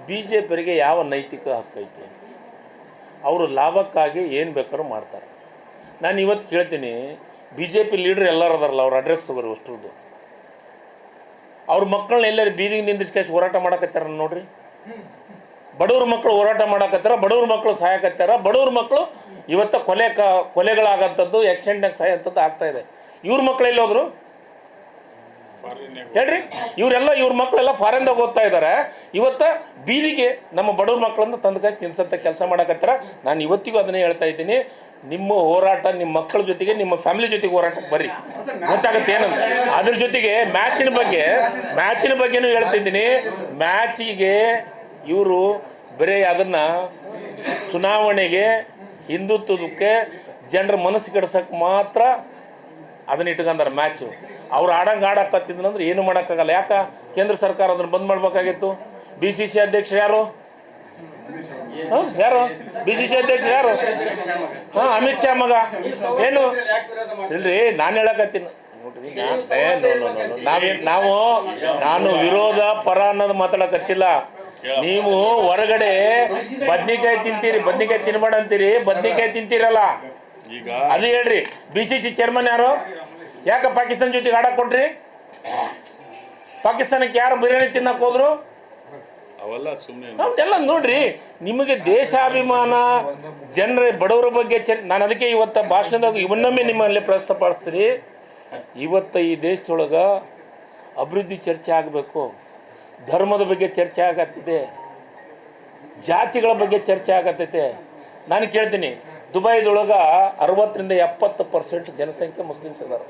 B J ಪಿಯವರಿಗೆ ಯಾವ ನೈತಿಕ ಹಕ್ಕೈತೆ? ಅವರು ಲಾಭಕ್ಕಾಗಿ ಏನು ಬೇಕಾದ್ರೂ ಮಾಡ್ತಾರೆ. ನಾನು ಇವತ್ತು ಕೇಳ್ತೀನಿ, ಬಿ ಜೆ ಪಿ ಲೀಡ್ರ್ ಎಲ್ಲರೂ ಅದಾರಲ್ಲ, ಅವ್ರ ಅಡ್ರೆಸ್ ತಗೋರಿ ಅಷ್ಟ್ರದ್ದು. ಅವ್ರ ಮಕ್ಕಳನ್ನ ಎಲ್ಲರೂ ಬೀದಿಗೆ ನಿಂದಿಸ್ಕೇಸಿ ಹೋರಾಟ ಮಾಡಕತ್ತಾರ ನೋಡ್ರಿ. ಬಡವ್ರ ಮಕ್ಕಳು ಹೋರಾಟ ಮಾಡಕತ್ತಾರ, ಬಡವ್ರ ಮಕ್ಕಳು ಸಾಯಕತ್ತಾರ, ಬಡವ್ರ ಮಕ್ಕಳು ಇವತ್ತು ಕೊಲೆಗಳಾಗಂಥದ್ದು, ಆಕ್ಸಿಡೆಂಟ್ನಾಗ ಸಾಯೋಂಥದ್ದು ಆಗ್ತಾಯಿದೆ. ಇವ್ರ ಮಕ್ಕಳು ಎಲ್ಲಿ ಹೋದ್ರು ಹೇಳ್ರಿ? ಇವ್ರ ಮಕ್ಕಳೆಲ್ಲ ಫಾರಿನ್ದಾಗ ಓದ್ತಾ ಇದ್ದಾರೆ. ಇವತ್ತು ಬೀದಿಗೆ ನಮ್ಮ ಬಡವ್ರ ಮಕ್ಕಳನ್ನು ತಂದು ಕಾಸಿ ತಿನ್ಸಂಥ ಕೆಲಸ ಮಾಡಕತ್ತಾರ. ನಾನು ಇವತ್ತಿಗೂ ಅದನ್ನೇ ಹೇಳ್ತಾ ಇದ್ದೀನಿ, ನಿಮ್ಮ ಹೋರಾಟ ನಿಮ್ಮ ಮಕ್ಕಳ ಜೊತೆಗೆ, ನಿಮ್ಮ ಫ್ಯಾಮಿಲಿ ಜೊತೆಗೆ ಹೋರಾಟಕ್ಕೆ ಬರ್ರಿ, ಗೊತ್ತಾಗುತ್ತೆ ಏನಂತ. ಅದ್ರ ಜೊತೆಗೆ ಮ್ಯಾಚಿನ ಬಗ್ಗೆನೂ ಹೇಳ್ತಿದ್ದೀನಿ. ಮ್ಯಾಚಿಗೆ ಇವರು ಬರೀ ಅದನ್ನು ಚುನಾವಣೆಗೆ, ಹಿಂದುತ್ವಕ್ಕೆ, ಜನರ ಮನಸ್ಸು ಕೆಡ್ಸೋಕ್ಕೆ ಮಾತ್ರ ಅದನ್ನ ಇಟ್ಕೊಂಡಾರ ಮ್ಯಾಚು. ಅವ್ರು ಆಡಕ್ಕತ್ತಿದ್ರಂದ್ರೆ ಏನು ಮಾಡೋಕ್ಕಾಗಲ್ಲ. ಯಾಕೆ ಕೇಂದ್ರ ಸರ್ಕಾರ ಅದನ್ನು ಬಂದ್ ಮಾಡಬೇಕಾಗಿತ್ತು? ಬಿ ಸಿ ಸಿ ಅಧ್ಯಕ್ಷರು ಯಾರು? BCC ಅಧ್ಯಕ್ಷರು ಯಾರು? ಅಮಿತ್ ಶಾ ಮಗ. ಏನು ಇಲ್ರಿ, ನಾನು ಹೇಳಕತ್ತೀನಿ ನೋಡ್ರಿ, ನಾನು ವಿರೋಧ ಪರ ಅನ್ನೋದು ಮಾತಾಡಕತ್ತಿಲ್ಲ. ನೀವು ಹೊರಗಡೆ ಬದ್ನಿಕಾಯಿ ತಿಂತೀರಿ, ಬದ್ನಿಕಾಯಿ ತಿನ್ಬೇಡ ಅಂತೀರಿ, ಬದ್ನಿಕಾಯಿ ತಿಂತೀರಲ್ಲ, ಅದು ಹೇಳ್ರಿ. BCC ಚೇರ್ಮನ್ ಯಾರು? ಯಾಕೆ ಪಾಕಿಸ್ತಾನ ಜೊತೆಗೆ ಆಡಕ್ ಕೊಟ್ರಿ? ಪಾಕಿಸ್ತಾನಕ್ಕೆ ಯಾರು ಬಿರಿಯಾನಿ ತಿನ್ನಕ್ ಹೋದ್ರು? ಎಲ್ಲ ನೋಡ್ರಿ. ನಿಮಗೆ ದೇಶಾಭಿಮಾನ, ಜನರ ಬಡವರ ಬಗ್ಗೆ ನಾನು ಅದಕ್ಕೆ ಇವತ್ತು ಭಾಷಣದಾಗ ಇವನ್ನೊಮ್ಮೆ ನಿಮ್ಮಲ್ಲಿ ಪ್ರಸ್ತಾಪಿಸ್ತೀರಿ. ಇವತ್ತು ಈ ದೇಶದೊಳಗೆ ಅಭಿವೃದ್ಧಿ ಚರ್ಚೆ ಆಗಬೇಕು, ಧರ್ಮದ ಬಗ್ಗೆ ಚರ್ಚೆ ಆಗತ್ತಿದೆ, ಜಾತಿಗಳ ಬಗ್ಗೆ ಚರ್ಚೆ ಆಗತ್ತೈತೆ. ನಾನು ಕೇಳ್ತೀನಿ, ದುಬೈದೊಳಗೆ 60ರಿಂದ 70% ಜನಸಂಖ್ಯೆ ಮುಸ್ಲಿಮ್ಸ್ ಅದಾರ.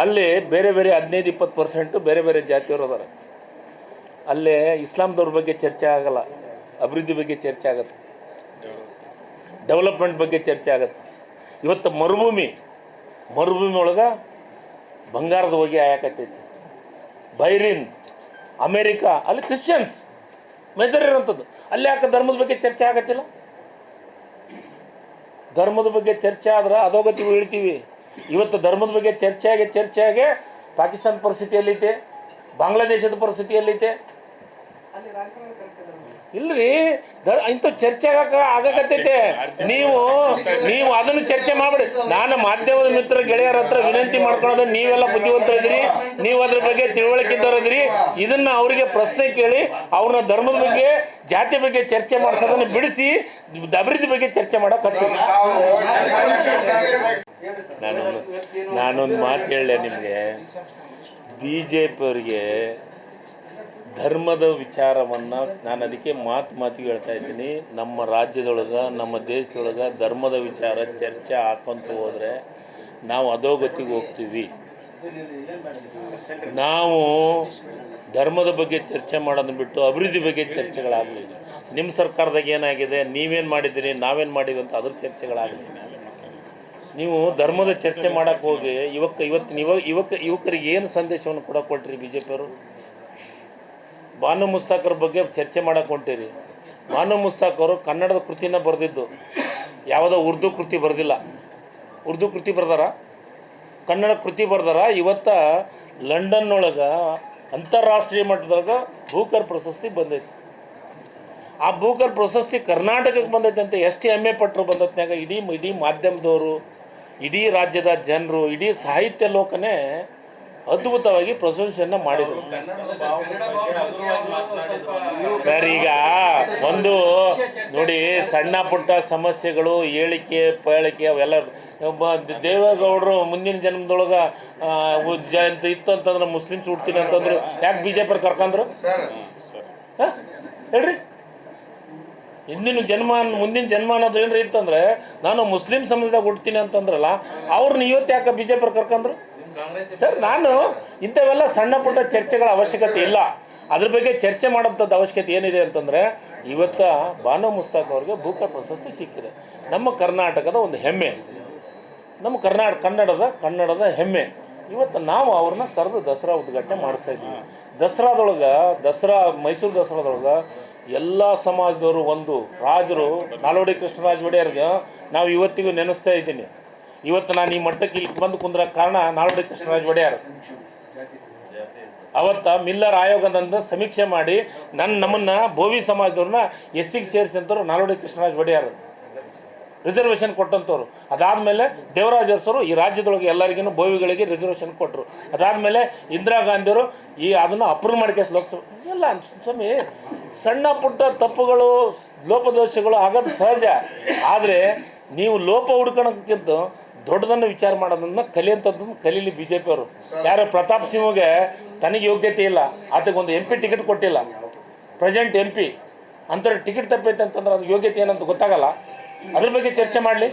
ಅಲ್ಲಿ ಬೇರೆ ಬೇರೆ 15-20% ಬೇರೆ ಬೇರೆ ಜಾತಿಯವರು ಅದಾರ. ಅಲ್ಲೇ ಇಸ್ಲಾಂದವ್ರ ಬಗ್ಗೆ ಚರ್ಚೆ ಆಗಲ್ಲ, ಅಭಿವೃದ್ಧಿ ಬಗ್ಗೆ ಚರ್ಚೆ ಆಗತ್ತೆ, ಡೆವಲಪ್ಮೆಂಟ್ ಬಗ್ಗೆ ಚರ್ಚೆ ಆಗತ್ತೆ. ಇವತ್ತು ಮರುಭೂಮಿ ಒಳಗೆ ಬಂಗಾರದ ಹೊಗೆ ಆಯಾಕತ್ತೈತಿ. ಬೈರಿನ್, ಅಮೇರಿಕಾ, ಅಲ್ಲಿ ಕ್ರಿಶ್ಚಿಯನ್ಸ್ ಮೆಜರ್ ಇರೋಂಥದ್ದು. ಅಲ್ಲಿ ಯಾಕೆ ಧರ್ಮದ ಬಗ್ಗೆ ಚರ್ಚೆ ಆಗತ್ತಿಲ್ಲ? ಧರ್ಮದ ಬಗ್ಗೆ ಚರ್ಚೆ ಆದ್ರೆ ಅಧೋಗತಿಗೆ ಇಳ್ತೀವಿ. ಇವತ್ತು ಧರ್ಮದ ಬಗ್ಗೆ ಚರ್ಚೆಯಾಗಿ ಪಾಕಿಸ್ತಾನ ಪರಿಸ್ಥಿತಿ ಎಲ್ಲೈತೆ, ಬಾಂಗ್ಲಾದೇಶದ ಪರಿಸ್ಥಿತಿ ಎಲ್ಲೈತೆ? ಇಲ್ರಿ, ಇಂಥ ಚರ್ಚೆ ಆಗಕತ್ತೈತೆ. ನೀವು ಅದನ್ನು ಚರ್ಚೆ ಮಾಡ್ಬೇಡಿ. ನಾನು ಮಾಧ್ಯಮದ ಮಿತ್ರ ಗೆಳೆಯರ ಹತ್ರ ವಿನಂತಿ ಮಾಡ್ಕೊಳ್ಳೋದು, ನೀವೆಲ್ಲ ಬುದ್ಧಿವಂತರಿದ್ದೀರಿ, ನೀವು ಅದ್ರ ಬಗ್ಗೆ ತಿಳುವಳಿಕೆ ಇದ್ದವರಿದ್ದೀರಿ. ಇದನ್ನ ಅವರಿಗೆ ಪ್ರಶ್ನೆ ಕೇಳಿ ಅವ್ರನ್ನ ಧರ್ಮದ ಬಗ್ಗೆ, ಜಾತಿ ಬಗ್ಗೆ ಚರ್ಚೆ ಮಾಡಿಸೋದನ್ನು ಬಿಡಿಸಿ ಅಭಿವೃದ್ಧಿ ಬಗ್ಗೆ ಚರ್ಚೆ ಮಾಡೋಕೆ ಹಚ್ಚಿ. ನಾನೊಂದು ಮಾತು ಹೇಳಲೆ ನಿಮಗೆ, BJP ಅವರಿಗೆ ಧರ್ಮದ ವಿಚಾರವನ್ನು ನಾನು ಅದಕ್ಕೆ ಮಾತಿಗೆ ಹೇಳ್ತಾ ಇದ್ದೀನಿ. ನಮ್ಮ ರಾಜ್ಯದೊಳಗೆ, ನಮ್ಮ ದೇಶದೊಳಗೆ ಧರ್ಮದ ವಿಚಾರ ಚರ್ಚೆ ಹಾಕೊಂತ ಹೋದರೆ ನಾವು ಅಧೋಗತಿಗೆ ಹೋಗ್ತೀವಿ. ನಾವು ಧರ್ಮದ ಬಗ್ಗೆ ಚರ್ಚೆ ಮಾಡೋದನ್ನ ಬಿಟ್ಟು ಅಭಿವೃದ್ಧಿ ಬಗ್ಗೆ ಚರ್ಚೆಗಳಾಗಲಿ. ನಿಮ್ಮ ಸರ್ಕಾರದಾಗ ಏನಾಗಿದೆ, ನೀವೇನು ಮಾಡಿದ್ದೀರಿ, ನಾವೇನು ಮಾಡಿದ್ವಿ ಅಂತ ಅದ್ರ ಚರ್ಚೆಗಳಾಗಲಿ. ನೀವು ಧರ್ಮದ ಚರ್ಚೆ ಮಾಡೋಕ್ಕೆ ಹೋಗಿ ಯುವಕರಿಗೆ ಏನು ಸಂದೇಶವನ್ನು ಕೊಡೋಕೆ ಕೊಟ್ರಿ BJP ಅವರು? ಬಾನು ಮುಸ್ತಾಕರ ಬಗ್ಗೆ ಚರ್ಚೆ ಮಾಡೋಕೆ ಹೊಂಟಿರಿ. ಬಾನು ಮುಸ್ತಾಕ್ ಅವರು ಕನ್ನಡದ ಕೃತಿನ ಬರೆದಿದ್ದು, ಯಾವುದೋ ಉರ್ದು ಕೃತಿ ಬರೆದಿಲ್ಲ. ಉರ್ದು ಕೃತಿ ಬರ್ದಾರ, ಕನ್ನಡ ಕೃತಿ ಬರ್ದಾರ. ಇವತ್ತು ಲಂಡನ್ನೊಳಗೆ ಅಂತಾರಾಷ್ಟ್ರೀಯ ಮಟ್ಟದೊಳಗೆ ಬೂಕರ್ ಪ್ರಶಸ್ತಿ ಬಂದೈತಿ. ಆ ಬೂಕರ್ ಪ್ರಶಸ್ತಿ ಕರ್ನಾಟಕಕ್ಕೆ ಬಂದೈತೆ ಅಂತ ಎಷ್ಟು ಹೆಮ್ಮೆ ಪಟ್ಟರು. ಬಂದತ್ನಾಗ ಇಡೀ ಮಾಧ್ಯಮದವರು, ಇಡೀ ರಾಜ್ಯದ ಜನರು, ಇಡೀ ಸಾಹಿತ್ಯ ಲೋಕನೇ ಅದ್ಭುತವಾಗಿ ಪ್ರಶಂಸೆಯನ್ನು ಮಾಡಿದರು. ಸರ್, ಈಗ ಒಂದು ನೋಡಿ, ಸಣ್ಣ ಪುಟ್ಟ ಸಮಸ್ಯೆಗಳು, ಹೇಳಿಕೆ ಅವೆಲ್ಲ ದೇವೇಗೌಡರು ಮುಂದಿನ ಜನ್ಮದೊಳಗೆ ಇತ್ತು ಅಂತಂದ್ರೆ ಮುಸ್ಲಿಮ್ಸ್ ಹುಡ್ತೀನಿ ಅಂತಂದ್ರು, ಯಾಕೆ BJP ಕರ್ಕೊಂಡ್ರು ಹೇಳ್ರಿ? ಮುಂದಿನ ಜನ್ಮ ಅನ್ನೋದು ಏನ್ರಿ ಇತ್ತಂದ್ರೆ ನಾನು ಮುಸ್ಲಿಂ ಸಮಾಜದಾಗ ಹುಡ್ತೀನಿ ಅಂತಂದ್ರಲ್ಲ, ಅವ್ರನ್ನ ಇವತ್ತು ಯಾಕೆ BJP ಕರ್ಕೊಂಡ್ರು? ಸರ್, ನಾನು ಇಂಥವೆಲ್ಲ ಸಣ್ಣ ಪುಟ್ಟ ಚರ್ಚೆಗಳ ಅವಶ್ಯಕತೆ ಇಲ್ಲ. ಅದ್ರ ಬಗ್ಗೆ ಚರ್ಚೆ ಮಾಡೋಂಥದ್ದು ಅವಶ್ಯಕತೆ ಏನಿದೆ ಅಂತಂದರೆ, ಇವತ್ತು ಬಾನು ಮುಸ್ತಾಕ್ ಅವ್ರಿಗೆ ಬೂಕರ್ ಪ್ರಶಸ್ತಿ ಸಿಕ್ಕಿದೆ. ನಮ್ಮ ಕರ್ನಾಟಕದ ಒಂದು ಹೆಮ್ಮೆ, ನಮ್ಮ ಕನ್ನಡದ ಹೆಮ್ಮೆ. ಇವತ್ತು ನಾವು ಅವ್ರನ್ನ ಕರೆದು ದಸರಾ ಉದ್ಘಾಟನೆ ಮಾಡಿಸ್ತಾ ಇದ್ದೀವಿ. ಮೈಸೂರು ದಸರಾದೊಳಗೆ ಎಲ್ಲ ಸಮಾಜದವರು, ಒಂದು ರಾಜರು, ನಾಲ್ವಡಿ ಕೃಷ್ಣರಾಜ ಒಡೆಯರ್ಗೆ ನಾವು ಇವತ್ತಿಗೂ ನೆನೆಸ್ತಾ ಇದ್ದೀನಿ. ಇವತ್ತು ನಾನು ಈ ಮಟ್ಟಕ್ಕೆ ಇಲ್ಲಿ ಬಂದು ಕುಂದ್ರ ಕಾರಣ ನಾಲ್ವಡಿ ಕೃಷ್ಣರಾಜ ಒಡೆಯರ್. ಅವತ್ತ ಮಿಲ್ಲರ್ ಆಯೋಗದಿಂದ ಸಮೀಕ್ಷೆ ಮಾಡಿ ನಮ್ಮನ್ನು ಬೋವಿ ಸಮಾಜದವ್ರನ್ನ ಎಸ್ಸಿಗೆ ಸೇರಿಸಿದಂಥವ್ರು ನಾಲ್ವಡಿ ಕೃಷ್ಣರಾಜ ಒಡೆಯರ್ ರಿಸರ್ವೇಷನ್ ಕೊಟ್ಟಂಥವ್ರು. ಅದಾದಮೇಲೆ ದೇವರಾಜ ಅರಸರು ಈ ರಾಜ್ಯದೊಳಗೆ ಎಲ್ಲರಿಗೂ ಬೋವಿಗಳಿಗೆ ರಿಸರ್ವೇಷನ್ ಕೊಟ್ಟರು. ಅದಾದಮೇಲೆ ಇಂದಿರಾ ಗಾಂಧಿಯವರು ಅದನ್ನು ಅಪ್ರೂವ್ ಮಾಡ್ಕೇಸ್ ಲೋಕಸಭೆ ಎಲ್ಲ ಸ್ವಾಮಿ ಸಣ್ಣ ಪುಟ್ಟ ತಪ್ಪುಗಳು ಲೋಪದೋಷಗಳು ಆಗೋದು ಸಹಜ. ಆದರೆ ನೀವು ಲೋಪ ಹುಡ್ಕೊಳಕ್ಕಿಂತ ದೊಡ್ಡದನ್ನು ವಿಚಾರ ಮಾಡೋದನ್ನು ಕಲಿಯುವಂಥದ್ದನ್ನು ಕಲೀಲಿ ಬಿ ಜೆ ಪಿಯವರು. ಯಾರು ಪ್ರತಾಪ್ ಸಿಂಹಗೆ ತನಗೆ ಯೋಗ್ಯತೆ ಇಲ್ಲ, ಆತಗೊಂದು MP ಟಿಕೆಟ್ ಕೊಟ್ಟಿಲ್ಲ, ಪ್ರೆಸೆಂಟ್ MP ಅಂಥವ್ರಿಗೆ ಟಿಕೆಟ್ ತಪ್ಪೈತೆ ಅಂತಂದ್ರೆ ಅದು ಯೋಗ್ಯತೆ ಏನಂತ ಗೊತ್ತಾಗಲ್ಲ. ಅದ್ರ ಬಗ್ಗೆ ಚರ್ಚೆ ಮಾಡಲಿ.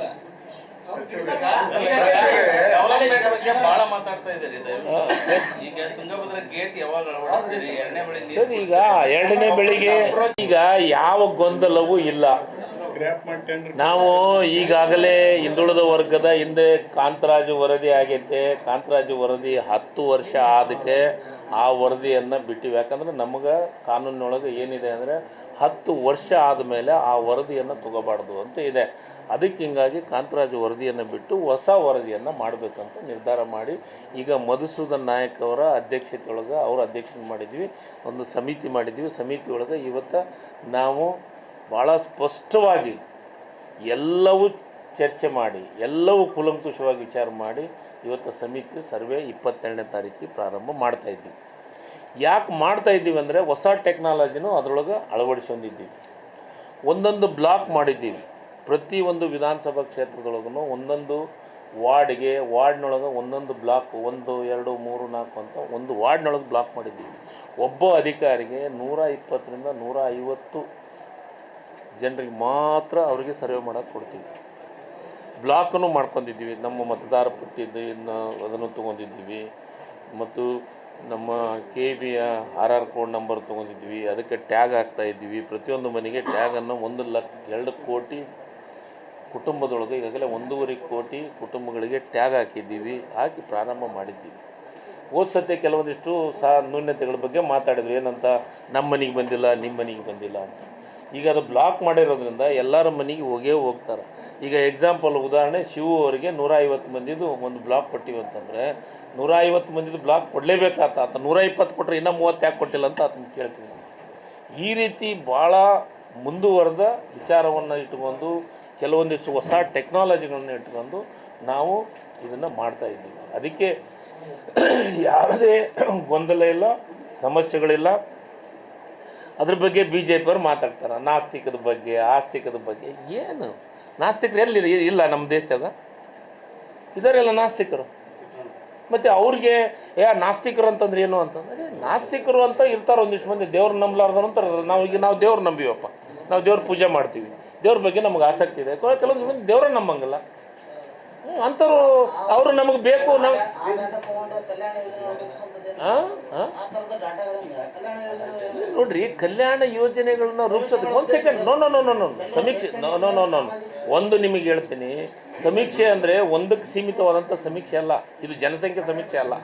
ಸರ್, ಈಗ ಎರಡನೇ ಬೆಳಿಗ್ಗೆ ಈಗ ಯಾವ ಗೊಂದಲವೂ ಇಲ್ಲ. ನಾವು ಈಗಾಗಲೇ ಹಿಂದುಳಿದ ವರ್ಗದ ಹಿಂದೆ ಕಾಂತರಾಜು ವರದಿ ಆಗೈತೆ. ಕಾಂತರಾಜು ವರದಿ 10 ವರ್ಷ ಆದಕ್ಕೆ ಆ ವರದಿಯನ್ನು ಬಿಟ್ಟಿವಿ. ಯಾಕಂದ್ರೆ ನಮಗೆ ಕಾನೂನಿನೊಳಗೆ ಏನಿದೆ ಅಂದರೆ 10 ವರ್ಷ ಆದಮೇಲೆ ಆ ವರದಿಯನ್ನು ತಗೋಬಾರ್ದು ಅಂತ ಇದೆ. ಅದಕ್ಕೆ ಹಿಂಗಾಗಿ ಕಾಂತರಾಜು ವರದಿಯನ್ನು ಬಿಟ್ಟು ಹೊಸ ವರದಿಯನ್ನು ಮಾಡಬೇಕಂತ ನಿರ್ಧಾರ ಮಾಡಿ ಈಗ ಮಧುಸೂದನ್ ನಾಯಕ್ ಅವರ ಅಧ್ಯಕ್ಷತೆಯೊಳಗೆ ಅವ್ರ ಅಧ್ಯಕ್ಷತೆ ಮಾಡಿದ್ವಿ, ಒಂದು ಸಮಿತಿ ಮಾಡಿದ್ವಿ. ಸಮಿತಿಯೊಳಗೆ ಇವತ್ತು ನಾವು ಭಾಳ ಸ್ಪಷ್ಟವಾಗಿ ಎಲ್ಲವೂ ಚರ್ಚೆ ಮಾಡಿ ಎಲ್ಲವೂ ಕೂಲಂಕುಷವಾಗಿ ವಿಚಾರ ಮಾಡಿ ಇವತ್ತು ಸಮಿತಿ ಸರ್ವೆ 22ನೇ ತಾರೀಕಿಗೆ ಪ್ರಾರಂಭ ಮಾಡ್ತಾಯಿದ್ದೀವಿ. ಯಾಕೆ ಮಾಡ್ತಾಯಿದ್ದೀವಿ ಅಂದರೆ ಹೊಸ ಟೆಕ್ನಾಲಜಿನೂ ಅದರೊಳಗೆ ಅಳವಡಿಸ್ಕೊಂಡಿದ್ದೀವಿ. ಒಂದೊಂದು ಬ್ಲಾಕ್ ಮಾಡಿದ್ದೀವಿ. ಪ್ರತಿಯೊಂದು ವಿಧಾನಸಭಾ ಕ್ಷೇತ್ರದೊಳಗೂ ಒಂದೊಂದು ವಾರ್ಡ್ನೊಳಗೆ ಒಂದೊಂದು ಬ್ಲಾಕ್ 1, 2, 3, 4 ಅಂತ ಒಂದು ವಾರ್ಡ್ನೊಳಗೆ ಬ್ಲಾಕ್ ಮಾಡಿದ್ದೀವಿ. ಒಬ್ಬ ಅಧಿಕಾರಿಗೆ 120ರಿಂದ 150 ಜನರಿಗೆ ಮಾತ್ರ ಅವರಿಗೆ ಸರ್ವೆ ಮಾಡೋಕ್ಕೆ ಕೊಡ್ತೀವಿ. ಬ್ಲಾಕನ್ನು ಮಾಡ್ಕೊಂಡಿದ್ದೀವಿ. ನಮ್ಮ ಮತದಾರ ಪಟ್ಟಿದ್ದು ಅದನ್ನು ತೊಗೊಂಡಿದ್ದೀವಿ ಮತ್ತು ನಮ್ಮ KBಯ RR ಕೋಡ್ ನಂಬರ್ ತೊಗೊಂಡಿದ್ವಿ. ಅದಕ್ಕೆ ಟ್ಯಾಗ್ ಹಾಕ್ತಾಯಿದ್ವಿ. ಪ್ರತಿಯೊಂದು ಮನೆಗೆ ಟ್ಯಾಗನ್ನು 1,2 ಕೋಟಿ ಕುಟುಂಬದೊಳಗೆ ಈಗಾಗಲೇ 1.5 ಕೋಟಿ ಕುಟುಂಬಗಳಿಗೆ ಟ್ಯಾಗ್ ಹಾಕಿದ್ದೀವಿ. ಹಾಕಿ ಪ್ರಾರಂಭ ಮಾಡಿದ್ದೀವಿ. ಹೋದ ಸತಿ ಕೆಲವೊಂದಿಷ್ಟು ನ್ಯೂನತೆಗಳ ಬಗ್ಗೆ ಮಾತಾಡಿದ್ರು. ಏನಂತ, ನಮ್ಮ ಮನೆಗೆ ಬಂದಿಲ್ಲ, ನಿಮ್ಮ ಮನೆಗೆ ಬಂದಿಲ್ಲ ಅಂತ. ಈಗ ಅದು ಬ್ಲಾಕ್ ಮಾಡಿರೋದ್ರಿಂದ ಎಲ್ಲರ ಮನೆಗೆ ಹೋಗ್ತಾರೆ. ಈಗ ಎಕ್ಸಾಂಪಲ್ ಉದಾಹರಣೆ, ಶಿವು ಅವರಿಗೆ 150 ಮಂದಿದು ಒಂದು ಬ್ಲಾಕ್ ಕೊಟ್ಟಿವಿ ಅಂತಂದರೆ 150 ಮಂದಿದು ಬ್ಲಾಕ್ ಕೊಡಲೇಬೇಕಾತ. ಆತ 120 ಕೊಟ್ಟರೆ ಇನ್ನೂ 30 ಯಾಕೆ ಕೊಟ್ಟಿಲ್ಲ ಅಂತ ಆತನ ಕೇಳ್ತೀವಿ. ಈ ರೀತಿ ಭಾಳ ಮುಂದುವರೆದ ವಿಚಾರವನ್ನು ಇಟ್ಕೊಂಡು ಕೆಲವೊಂದಿಷ್ಟು ಹೊಸ ಟೆಕ್ನಾಲಜಿಗಳನ್ನು ಇಟ್ಕೊಂಡು ನಾವು ಇದನ್ನು ಮಾಡ್ತಾಯಿದ್ದೀವಿ. ಅದಕ್ಕೆ ಯಾವುದೇ ಗೊಂದಲ ಇಲ್ಲ, ಸಮಸ್ಯೆಗಳಿಲ್ಲ. ಅದ್ರ ಬಗ್ಗೆ BJP ಅವ್ರು ಮಾತಾಡ್ತಾರೆ. ನಾಸ್ತಿಕದ ಬಗ್ಗೆ, ಆಸ್ತಿಕದ ಬಗ್ಗೆ. ಏನು ನಾಸ್ತಿಕರು ಎಲ್ಲಿ ಇಲ್ಲ ನಮ್ಮ ದೇಶದಾಗ? ಇದಾರೆಲ್ಲ ನಾಸ್ತಿಕರು. ಮತ್ತು ಅವ್ರಿಗೆ ನಾಸ್ತಿಕರು ಅಂತಂದ್ರೆ ಏನು ಅಂತಂದರೆ, ನಾಸ್ತಿಕರು ಅಂತ ಇರ್ತಾರೆ ಒಂದಿಷ್ಟು ಮಂದಿ. ದೇವ್ರು ನಂಬಲಾರ್ದವ್ರು ಅಂತಾರೆ. ನಾವು ದೇವ್ರು ನಂಬಿವಪ್ಪ, ನಾವು ದೇವ್ರ ಪೂಜೆ ಮಾಡ್ತೀವಿ, ದೇವ್ರ ಬಗ್ಗೆ ನಮಗೆ ಆಸಕ್ತಿ ಇದೆ. ಕೆಲವೊಂದು ಮಂದಿ ದೇವ್ರ ನಂಬಂಗಿಲ್ಲ. ಅಂಥವ್ರು ಅವರು ನಮಗೆ ಬೇಕು. ನಾವು ನೋಡ್ರಿ, ಕಲ್ಯಾಣ ಯೋಜನೆಗಳನ್ನ ರೂಪಿಸೋದಕ್ಕೆ ಒಂದು ಸೆಕೆಂಡ್. ನೋ ಸಮೀಕ್ಷೆ ನೋ ಒಂದು ನಿಮಗೆ ಹೇಳ್ತೀನಿ. ಸಮೀಕ್ಷೆ ಅಂದರೆ ಒಂದಕ್ಕೆ ಸೀಮಿತವಾದಂಥ ಸಮೀಕ್ಷೆ ಅಲ್ಲ. ಇದು ಜನಸಂಖ್ಯೆ ಸಮೀಕ್ಷೆ ಅಲ್ಲ,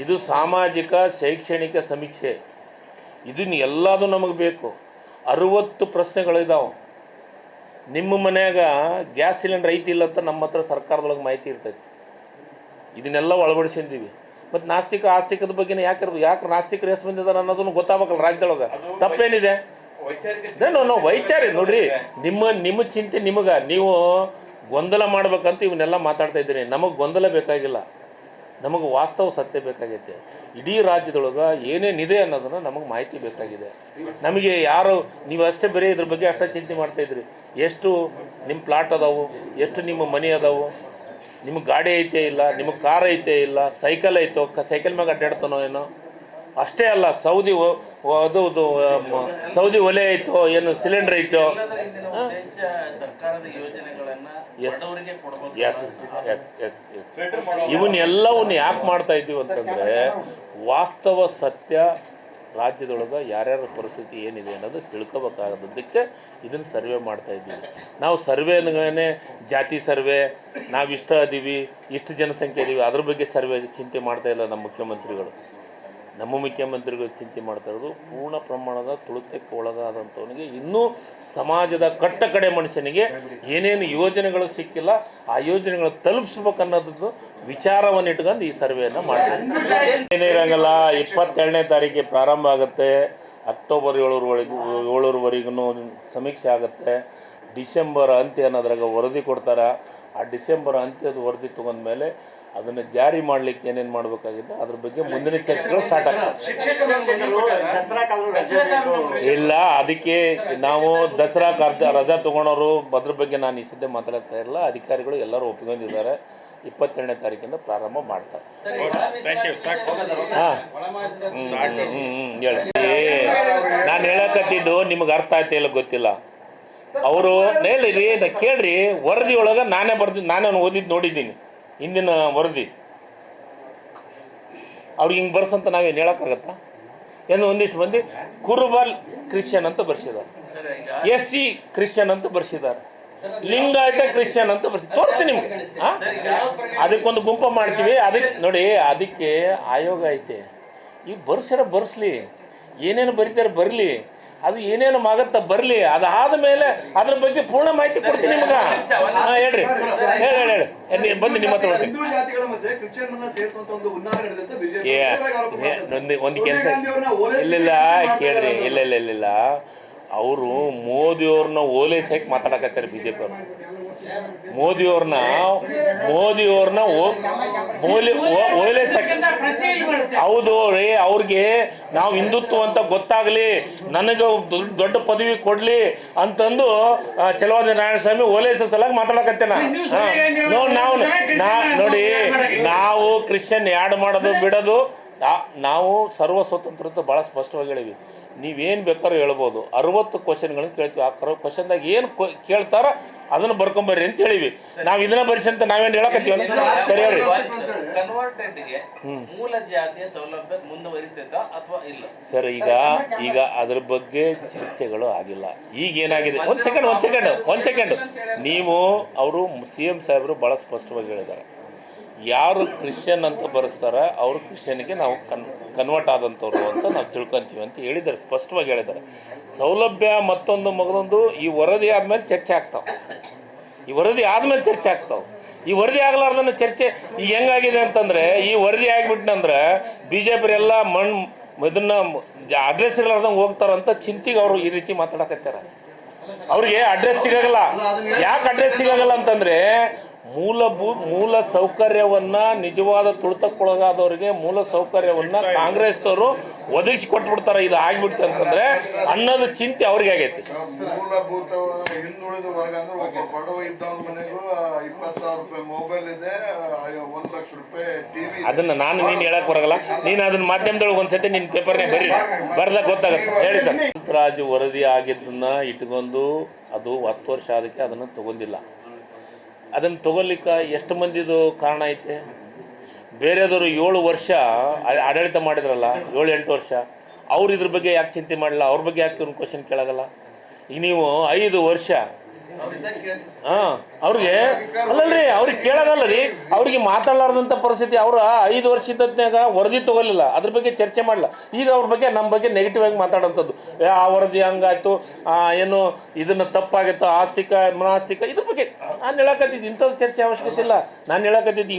ಇದು ಸಾಮಾಜಿಕ ಶೈಕ್ಷಣಿಕ ಸಮೀಕ್ಷೆ. ಇದನ್ನು ಎಲ್ಲದೂ ನಮಗೆ ಬೇಕು. 60 ಪ್ರಶ್ನೆಗಳಿದಾವೆ. ನಿಮ್ಮ ಮನ್ಯಾಗ ಗ್ಯಾಸ್ ಸಿಲಿಂಡರ್ ಐತಿಲ್ಲ ಅಂತ ನಮ್ಮ ಹತ್ರ ಸರ್ಕಾರದೊಳಗೆ ಮಾಹಿತಿ ಇರ್ತೈತಿ. ಇದನ್ನೆಲ್ಲ ಅಳವಡಿಸಿದ್ದೀವಿ. ಮತ್ತು ನಾಸ್ತಿಕ ಆಸ್ತಿಕದ ಬಗ್ಗೆ ಯಾಕೆ ನಾಸ್ತಿಕರು ಎಷ್ಟು ಬಂದಿದ್ದಾರೆ ಅನ್ನೋದನ್ನು ಗೊತ್ತಾಗಬೇಕಲ್ಲ ರಾಜ್ಯದೊಳಗೆ. ತಪ್ಪೇನಿದೆ? ವೈಚಾರಿಕ ನೋಡ್ರಿ, ನಿಮ್ಮ ಚಿಂತೆ ನಿಮಗೆ. ನೀವು ಗೊಂದಲ ಮಾಡ್ಬೇಕಂತ ಇವನ್ನೆಲ್ಲ ಮಾತಾಡ್ತಾ ಇದ್ದೀರಿ. ನಮಗೆ ಗೊಂದಲ ಬೇಕಾಗಿಲ್ಲ, ನಮಗೆ ವಾಸ್ತವ ಸತ್ಯ ಬೇಕಾಗೈತೆ. ಇಡೀ ರಾಜ್ಯದೊಳಗೆ ಏನೇನಿದೆ ಅನ್ನೋದನ್ನು ನಮಗೆ ಮಾಹಿತಿ ಬೇಕಾಗಿದೆ. ನಮಗೆ ಯಾರು ನೀವು ಅಷ್ಟೇ ಬರೀ ಇದ್ರ ಬಗ್ಗೆ ಅಷ್ಟೇ ಚಿಂತೆ ಮಾಡ್ತಾಯಿದ್ರಿ. ಎಷ್ಟು ನಿಮ್ಮ ಪ್ಲಾಟ್ ಅದಾವು, ಎಷ್ಟು ನಿಮ್ಮ ಮನೆ ಅದಾವು, ನಿಮಗೆ ಗಾಡಿ ಐತೆ ಇಲ್ಲ, ನಿಮಗೆ ಕಾರ್ ಐತೆ ಇಲ್ಲ, ಸೈಕಲ್ ಐತೋ, ಸೈಕಲ್ ಮ್ಯಾಗ ಅಡ್ಡಾಡ್ತಾನೋ ಏನೋ. ಅಷ್ಟೇ ಅಲ್ಲ, ಸೌದಿ ಒಲೆ ಐತೋ, ಏನು ಸಿಲಿಂಡರ್ ಐತೋ. ಇವನ್ನೆಲ್ಲವನ್ನು ಯಾಕೆ ಮಾಡ್ತಾ ಇದ್ದೀವಿ ಅಂತಂದರೆ, ವಾಸ್ತವ ಸತ್ಯ ರಾಜ್ಯದೊಳಗೆ ಯಾರ್ಯಾರ ಪರಿಸ್ಥಿತಿ ಏನಿದೆ ಅನ್ನೋದು ತಿಳ್ಕೊಬೇಕಾಗೋದಕ್ಕೆ ಇದನ್ನು ಸರ್ವೆ ಮಾಡ್ತಾಯಿದ್ದೀವಿ. ನಾವು ಸರ್ವೆ ಅಂದ್ರೆ ಜಾತಿ ಸರ್ವೆ, ನಾವಿಷ್ಟ ಅದೀವಿ, ಇಷ್ಟು ಜನಸಂಖ್ಯೆ ಇದೀವಿ, ಅದ್ರ ಬಗ್ಗೆ ಸರ್ವೆ ಚಿಂತೆ ಮಾಡ್ತಾಯಿಲ್ಲ ನಮ್ಮ ಮುಖ್ಯಮಂತ್ರಿಗಳು. ನಮ್ಮ ಮುಖ್ಯಮಂತ್ರಿಗಳು ಚಿಂತೆ ಮಾಡ್ತಾ ಇರೋದು ಪೂರ್ಣ ಪ್ರಮಾಣದ ತುಳಿತಕ್ಕೆ ಒಳಗಾದಂಥವನಿಗೆ, ಇನ್ನೂ ಸಮಾಜದ ಕಡೆ ಮನುಷ್ಯನಿಗೆ ಏನೇನು ಯೋಜನೆಗಳು ಸಿಕ್ಕಿಲ್ಲ, ಆ ಯೋಜನೆಗಳು ತಲುಪಿಸ್ಬೇಕು ಅನ್ನೋದು ವಿಚಾರವನ್ನು ಇಟ್ಕೊಂಡು ಈ ಸರ್ವೆಯನ್ನು ಮಾಡ್ತೀವಿ. ಏನಿರಂಗಲ್ಲ, 27ನೇ ತಾರೀಕಿಗೆ ಪ್ರಾರಂಭ ಆಗುತ್ತೆ, ಅಕ್ಟೋಬರ್ 7ರವರೆಗೂ ಸಮೀಕ್ಷೆ ಆಗುತ್ತೆ. ಡಿಸೆಂಬರ್ ಅಂತ್ಯ ಅನ್ನೋದ್ರಾಗ ವರದಿ ಕೊಡ್ತಾರೆ. ಆ ಡಿಸೆಂಬರ್ ಅಂತ್ಯದ ವರದಿ ತೊಗೊಂಡ್ಮೇಲೆ ಅದನ್ನು ಜಾರಿ ಮಾಡಲಿಕ್ಕೆ ಏನೇನು ಮಾಡಬೇಕಾಗಿದೆ ಅದ್ರ ಬಗ್ಗೆ ಮುಂದಿನ ಚರ್ಚೆಗಳು ಸ್ಟಾರ್ಟ್ ಆಗ್ತವೆ. ಇಲ್ಲ, ಅದಕ್ಕೆ ನಾವು ದಸರಾ ರಜಾ ತೊಗೊಳೋರು ಅದ್ರ ಬಗ್ಗೆ ನಾನು ಈ ಸದ್ಯ ಮಾತಾಡ್ತಾ ಇಲ್ಲ. ಅಧಿಕಾರಿಗಳು ಎಲ್ಲರೂ ಒಪ್ಕೊಂಡಿದ್ದಾರೆ. 27ನೇ ತಾರೀಕಿಂದ ಪ್ರಾರಂಭ ಮಾಡ್ತಾರೆ. ಹಾಂ, ಹೇಳಿ. ನಾನು ಹೇಳಕತ್ತಿದ್ದು ನಿಮಗೆ ಅರ್ಥ ಆಯ್ತಾ ಇಲ್ಲ ಗೊತ್ತಿಲ್ಲ. ಅವರು ಹೇಳಿರಿ, ಕೇಳ್ರಿ, ವರದಿ ಒಳಗೆ ನಾನೇ ಓದಿದ್ದು ನೋಡಿದ್ದೀನಿ, ಹಿಂದಿನ ವರದಿ. ಅವ್ರಿಗೆ ಹಿಂಗೆ ಬರ್ಸಂತ ನಾವೇನು ಹೇಳೋಕ್ಕಾಗತ್ತಾ? ಏನು ಒಂದಿಷ್ಟು ಮಂದಿ ಕುರುಬಲ್ ಕ್ರಿಶ್ಚಿಯನ್ ಅಂತ ಬರ್ಸಿದ್ದಾರೆ, SC ಕ್ರಿಶ್ಚಿಯನ್ ಅಂತ ಬರ್ಸಿದ್ದಾರೆ, ಲಿಂಗಾಯತ ಕ್ರಿಶ್ಚಿಯನ್ ಅಂತ ತೋರಿಸಿ ನಿಮ್ಗೆ. ಹಾಂ, ಅದಕ್ಕೊಂದು ಗುಂಪ ಮಾಡ್ತೀವಿ. ಅದಕ್ಕೆ ನೋಡಿ, ಅದಕ್ಕೆ ಆಯೋಗ ಐತೆ. ಈಗ ಬರ್ಸ್ಲಿ, ಏನೇನು ಬರೀತಾರೆ ಬರಲಿ, ಅದು ಏನೇನು ಆಗತ್ತ ಬರಲಿ. ಅದಾದ ಮೇಲೆ ಅದ್ರ ಬಗ್ಗೆ ಪೂರ್ಣ ಮಾಹಿತಿ ಕೊಡ್ತೀನಿ ನಿಮ್ಗೆ. ಹಾಂ, ಹೇಳ್ರಿ, ಹೇಳಿ ಬಂದು ನಿಮ್ಮ ಹತ್ರ ಬರ್ತೀನಿ. ಒಂದು ಕೆಲಸ ಇಲ್ಲ ಕೇಳ್ರಿ, ಇಲ್ಲ ಅವರು ಮೋದಿಯವ್ರನ್ನ ಓಲೈಸಕ್ಕೆ ಮಾತಾಡಕತ್ತಾರೆ BJP ಅವರು. ಮೋದಿಯವ್ರನ್ನ ಓಲೈಸಕ್ಕೆ. ಹೌದು ರೀ, ಅವ್ರಿಗೆ ನಾವು ಹಿಂದುತ್ವ ಅಂತ ಗೊತ್ತಾಗಲಿ, ನನಗೆ ದೊಡ್ಡ ಪದವಿ ಕೊಡಲಿ ಅಂತಂದು ಚಲವಾದಿ ನಾರಾಯಣಸ್ವಾಮಿ ಓಲೈಸೋ ಸಲಾಗಿ ಮಾತಾಡಕತ್ತೇನ. ನೋಡಿ, ನಾವು ಕ್ರಿಶ್ಚಿಯನ್ ಆ್ಯಡ್ ಮಾಡೋದು ಬಿಡೋದು, ನಾವು ಸರ್ವ ಸ್ವತಂತ್ರತೆ ಭಾಳ ಸ್ಪಷ್ಟವಾಗಿ ಹೇಳಿವಿ. ನೀವೇನು ಬೇಕಾದ್ರೂ ಹೇಳ್ಬೋದು. 60 ಕ್ವಶನ್ಗಳನ್ನ ಕೇಳ್ತೀವಿ. ಆ ಕ್ವಶನ್ದಾಗ ಏನು ಕೇಳ್ತಾರ ಅದನ್ನು ಬರ್ಕೊಂಬರ್ರಿ ಅಂತ ಹೇಳಿವಿ. ನಾವು ಇದನ್ನ ಬರ್ಸಿ ಅಂತ ನಾವೇನು ಹೇಳಕತ್ತೀವ? ಸರಿ ಹೇಳ್ರಿ. ಸರ್, ಈಗ ಅದ್ರ ಬಗ್ಗೆ ಚರ್ಚೆಗಳು ಆಗಿಲ್ಲ. ಈಗ ಏನಾಗಿದೆ, ಒಂದು ಸೆಕೆಂಡ್ ನೀವು ಅವರು CM ಸಾಹೇಬರು ಭಾಳ ಸ್ಪಷ್ಟವಾಗಿ ಹೇಳಿದ್ದಾರೆ. ಯಾರು ಕ್ರಿಶ್ಚಿಯನ್ ಅಂತ ಬರೆಸ್ತಾರೆ ಅವರು ಕ್ರಿಶ್ಚಿಯನ್ಗೆ ನಾವು ಕನ್ವರ್ಟ್ ಆದಂಥವ್ರು ಅಂತ ನಾವು ತಿಳ್ಕೊತೀವಿ ಅಂತ ಹೇಳಿದ್ದಾರೆ, ಸ್ಪಷ್ಟವಾಗಿ ಹೇಳಿದ್ದಾರೆ. ಸೌಲಭ್ಯ ಮತ್ತೊಂದು ಮಗದೊಂದು ಈ ವರದಿ ಆದಮೇಲೆ ಚರ್ಚೆ ಆಗ್ತಾವೆ. ಈ ವರದಿ ಆಗಲಾರ್ದನ್ನ ಚರ್ಚೆ ಈಗ ಹೆಂಗಾಗಿದೆ ಅಂತಂದರೆ, ಈ ವರದಿ ಆಗಿಬಿಟ್ನಂದ್ರೆ BJP ಎಲ್ಲ ಇದನ್ನು ಅಡ್ರೆಸ್ ಇರಲಾರ್ದಂಗೆ ಹೋಗ್ತಾರಂತ ಚಿಂತೆಗೆ ಅವರು ಈ ರೀತಿ ಮಾತಾಡಕತ್ತಾರ. ಅವ್ರಿಗೆ ಅಡ್ರೆಸ್ ಸಿಗಲ್ಲ. ಯಾಕೆ ಅಡ್ರೆಸ್ ಸಿಗಲ್ಲ ಅಂತಂದರೆ, ಮೂಲ ಸೌಕರ್ಯವನ್ನು, ನಿಜವಾದ ತುಳಿತಕ್ಕೊಳಗಾದವರಿಗೆ ಮೂಲ ಸೌಕರ್ಯವನ್ನು ಕಾಂಗ್ರೆಸ್ದವರು ಒದಗಿಸಿ ಕೊಟ್ಬಿಡ್ತಾರೆ. ಇದು ಆಗಿಬಿಡ್ತು ಅಂತಂದರೆ ಅನ್ನೋದು ಚಿಂತೆ ಅವ್ರಿಗೆ ಆಗೈತಿ. ಮೂಲಭೂತ ಹಿಂದುಳಿದ ವರ್ಗ ಅಂದ್ರೆ ಒಬ್ಬ ಬಡವ ಇದ್ದವ್ರ ಮನೆಗೂ 20,000 ರೂಪಾಯಿ ಮೊಬೈಲ್ ಇದೆ, 1 ಲಕ್ಷ ರೂಪಾಯಿ TV. ಅದನ್ನು ನೀನು ಹೇಳಕ್ ಬರಲ್ಲ. ನೀನು ಅದನ್ನ ಮಾಧ್ಯಮದೊಳಗೆ ಒಂದ್ಸತಿ ನಿನ್ನ ಪೇಪರ್ನೇ ಬರ್ದಾಗ ಗೊತ್ತಾಗುತ್ತೆ. ಹೇಳಿ ಸರ್. ರಾಜು ವರದಿ ಆಗಿದ್ದನ್ನ ಇಟ್ಕೊಂಡು ಅದು 10 ವರ್ಷ ಅದಕ್ಕೆ ಅದನ್ನು ತಗೊಂಡಿಲ್ಲ. ಅದನ್ನು ತಗೊಳ್ಲಿಕ್ಕೆ ಎಷ್ಟು ಮಂದಿದು ಕಾರಣ ಐತೆ? ಬೇರೆದವರು 7 ವರ್ಷ ಆಡಳಿತ ಮಾಡಿದ್ರಲ್ಲ, 7-8 ವರ್ಷ, ಅವ್ರು ಇದ್ರ ಬಗ್ಗೆ ಯಾಕೆ ಚಿಂತೆ ಮಾಡಲ್ಲ? ಅವ್ರ ಬಗ್ಗೆ ಯಾಕೆ ಒಂದು ಕ್ವಶನ್ ಕೇಳಾಗಲ್ಲ? ಈಗ ನೀವು 5 ವರ್ಷ ಅವ್ರಿಗೆ ಅಲ್ಲಲ್ರಿ, ಅವ್ರಿಗೆ ಕೇಳೋದಲ್ಲ ರೀ, ಅವ್ರಿಗೆ ಮಾತಾಡಲಾರ್ದಂಥ ಪರಿಸ್ಥಿತಿ. ಅವ್ರು 5 ವರ್ಷದತ್ನಾಗ ವರದಿ ತೊಗೊಲಿಲ್ಲ, ಅದ್ರ ಬಗ್ಗೆ ಚರ್ಚೆ ಮಾಡಲ್ಲ. ಈಗ ಅವ್ರ ಬಗ್ಗೆ ನಮ್ಮ ಬಗ್ಗೆ ನೆಗೆಟಿವ್ ಆಗಿ ಮಾತಾಡೋಂಥದ್ದು, ಆ ವರದಿ ಹಂಗಾಯ್ತು, ಏನು ಇದನ್ನು ತಪ್ಪಾಗಿತ್ತು, ಆಸ್ತಿಕ ಮನಾಸ್ತಿಕ, ಇದ್ರ ಬಗ್ಗೆ ನಾನು ಹೇಳಕತ್ತಿದ್ದು. ಇಂಥದ್ದು ಚರ್ಚೆ ಅವಶ್ಯಕತೆ ಇಲ್ಲ. ನಾನು ಹೇಳಕತ್ತಿದ್ದು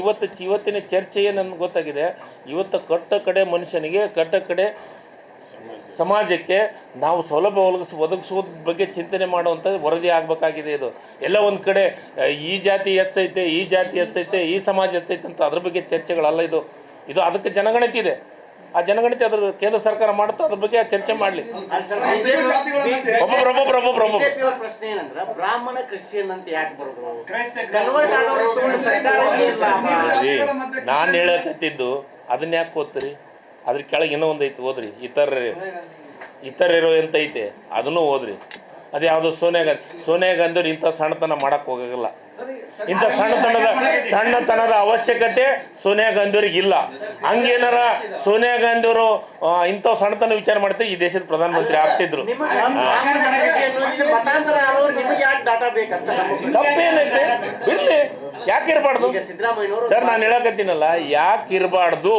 ಇವತ್ತಿನ ಚರ್ಚೆ ಏನು ನನ್ಗೆ ಗೊತ್ತಾಗಿದೆ. ಇವತ್ತು ಕಟ್ಟ ಕಡೆ ಮನುಷ್ಯನಿಗೆ, ಕಟ್ಟ ಕಡೆ ಸಮಾಜಕ್ಕೆ ನಾವು ಸೌಲಭ್ಯ ಒದಗಿಸೋದ್ರ ಬಗ್ಗೆ ಚಿಂತನೆ ಮಾಡುವಂಥ ವರದಿ ಆಗಬೇಕಾಗಿದೆ. ಇದು ಎಲ್ಲ ಒಂದು ಕಡೆ ಈ ಜಾತಿ ಹೆಚ್ಚೈತೆ, ಈ ಜಾತಿ ಹೆಚ್ಚೈತೆ, ಈ ಸಮಾಜ ಹೆಚ್ಚೈತೆ ಅಂತ ಅದ್ರ ಬಗ್ಗೆ ಚರ್ಚೆಗಳಲ್ಲ. ಇದು ಅದಕ್ಕೆ ಜನಗಣತಿ ಇದೆ. ಆ ಜನಗಣತಿ ಅದ್ರ ಕೇಂದ್ರ ಸರ್ಕಾರ ಮಾಡುತ್ತಾ ಅದ್ರ ಬಗ್ಗೆ ಚರ್ಚೆ ಮಾಡಲಿ. ಪ್ರಶ್ನೆ ಏನಂದ್ರೆ, ಬ್ರಾಹ್ಮಣ ಕ್ರಿಶ್ಚಿಯನ್ ಅಂತ ಯಾಕೆ ಬರೋದು? ನಾನು ಹೇಳಕತ್ತಿದ್ದು ಅದನ್ನ ಯಾಕೆ ಓದ್ತೀರಿ? ಅದ್ರ ಕೆಳಗೆ ಇನ್ನೂ ಒಂದು ಐತಿ, ಓದ್ರಿ. ಇತರರು ಅಂತ ಐತೆ, ಅದನ್ನು ಓದ್ರಿ. ಅದು ಯಾವುದೋ ಸೋನಿಯಾ ಗಾಂಧಿಯವ್ರು ಇಂಥ ಸಣ್ಣತನ ಮಾಡೋಕ್ಕೆ ಹೋಗಲ್ಲ. ಇಂಥ ಸಣ್ಣತನದ ಅವಶ್ಯಕತೆ ಸೋನಿಯಾ ಗಾಂಧಿಯವ್ರಿಗೆ ಇಲ್ಲ. ಹಂಗೇನಾರ ಸೋನಿಯಾ ಗಾಂಧಿಯವರು ಇಂಥ ಸಣ್ಣತನ ವಿಚಾರ ಮಾಡ್ತಾರೆ, ಈ ದೇಶದ ಪ್ರಧಾನಮಂತ್ರಿ ಆಗ್ತಿದ್ರು. ತಪ್ಪೇನೈತೆ? ಬಿಡ್ಲಿ, ಯಾಕೆ ಇರಬಾರ್ದು ಸರ್? ನಾನು ಹೇಳಕತ್ತೀನಲ್ಲ, ಯಾಕೆ ಇರಬಾರ್ದು?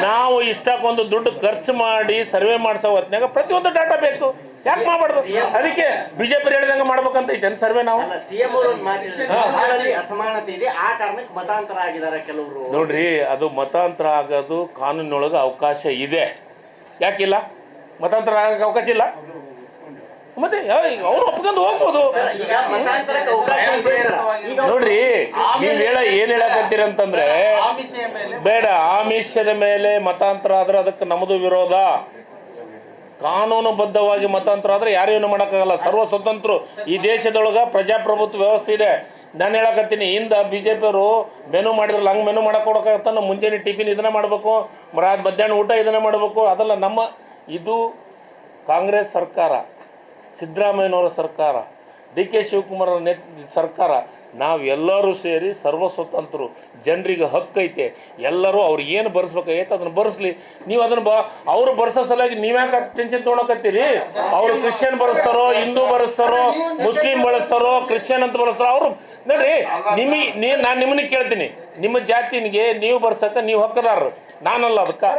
ನಾವು ಇಷ್ಟಕ್ಕೊಂದು ದುಡ್ಡು ಖರ್ಚು ಮಾಡಿ ಸರ್ವೆ ಮಾಡಿಸೋ ಹೊತ್ನಾಗ ಪ್ರತಿಯೊಂದು ಡಾಟಾ ಬೇಕು. ಯಾಕೆ ಮಾಡಬಾರ್ದು? ಅದಕ್ಕೆ ಬಿಜೆಪಿ ಹೇಳಿದಂಗೆ ಮಾಡ್ಬೇಕಂತ ಐತೆ ಸರ್ವೆ ನಾವು. ಅಲ್ಲ, ಸಿಎಂ ಅವರು ಒಂದು ಮಾತಿದ್ದಾರೆ, ಅಸಮಾನತೆ ಇದೆ, ಆ ಕಾರಣಕ್ಕೆ ಮತಾಂತರ ಆಗಿದ್ದಾರೆ ಕೆಲವರು. ನೋಡ್ರಿ, ಅದು ಮತಾಂತರ ಆಗೋದು ಕಾನೂನೊಳಗೆ ಅವಕಾಶ ಇದೆ, ಯಾಕಿಲ್ಲ? ಮತಾಂತರ ಆಗಕ್ಕೆ ಅವಕಾಶ ಇಲ್ಲ ಮತ್ತೆ ಅವ್ರು ಒಪ್ಕೊಂಡು ಹೋಗ್ಬೋದು. ಈಗ ಮತಾಂತರಕ್ಕೆ ಅವಕಾಶ ಇದೆ ಸರ್. ಈಗ ನೋಡ್ರಿ, ನೀವು ಏನ್ ಹೇಳಕತ್ತೀರಂತಂದ್ರೆ ಬೇಡ, ಆಮಿಷದ ಮೇಲೆ ಮತಾಂತರ ಆದ್ರೆ ಅದಕ್ಕೆ ನಮ್ಮದು ವಿರೋಧ. ಕಾನೂನುಬದ್ಧವಾಗಿ ಮತಾಂತರ ಆದ್ರೆ ಯಾರು ಏನು ಮಾಡೋಕ್ಕಾಗಲ್ಲ, ಸರ್ವ ಸ್ವತಂತ್ರ. ಈ ದೇಶದೊಳಗೆ ಪ್ರಜಾಪ್ರಭುತ್ವ ವ್ಯವಸ್ಥೆ ಇದೆ. ನಾನು ಹೇಳಕತ್ತೀನಿ, ಹಿಂದೆ BJP ಅವರು ಮೆನು ಮಾಡಿದ್ರಲ್ಲ, ಹಂಗೆ ಮೆನು ಮಾಡಕ್ಕೆ ಕೊಡೋಕ್ಕಾಗತ್ತ? ಮುಂಜಾನೆ ಟಿಫಿನ್ ಇದನ್ನ ಮಾಡಬೇಕು, ಮಧ್ಯಾಹ್ನ ಊಟ ಇದನ್ನ ಮಾಡಬೇಕು, ಅದಲ್ಲ ನಮ್ಮ ಇದು ಕಾಂಗ್ರೆಸ್ ಸರ್ಕಾರ, ಸಿದ್ದರಾಮಯ್ಯನವರ ಸರ್ಕಾರ, DK ಶಿವಕುಮಾರ್ ಸರ್ಕಾರ. ನಾವೆಲ್ಲರೂ ಸೇರಿ ಸರ್ವ ಸ್ವತಂತ್ರರು, ಜನರಿಗೆ ಹಕ್ಕೈತೆ. ಎಲ್ಲರೂ ಅವ್ರು ಏನು ಬರ್ಸ್ಬೇಕಾಗೈತೆ ಅದನ್ನು ಬರ್ಸ್ಲಿ. ನೀವು ಅದನ್ನು ಅವರು ಬರ್ಸೋ ಸಲುವಾಗಿ ನೀವ್ಯಾಕೆ ಟೆನ್ಷನ್ ತೊಗೊಳಕತ್ತೀರಿ? ಅವರು ಕ್ರಿಶ್ಚಿಯನ್ ಬರೆಸ್ತಾರೋ, ಹಿಂದೂ ಬರೆಸ್ತಾರೋ, ಮುಸ್ಲಿಂ ಬಳಸ್ತಾರೋ, ಕ್ರಿಶ್ಚಿಯನ್ ಅಂತ ಬಳಸ್ತಾರೋ ಅವರು. ನೋಡ್ರಿ, ನಾನು ನಿಮ್ಮನ್ನ ಕೇಳ್ತೀನಿ, ನಿಮ್ಮ ಜಾತಿನಿಗೆ ನೀವು ಬರ್ಸಕ್ಕೆ ನೀವು ಹಕ್ಕದಾರರು, ನಾನಲ್ಲ ಅದಕ್ಕೆ.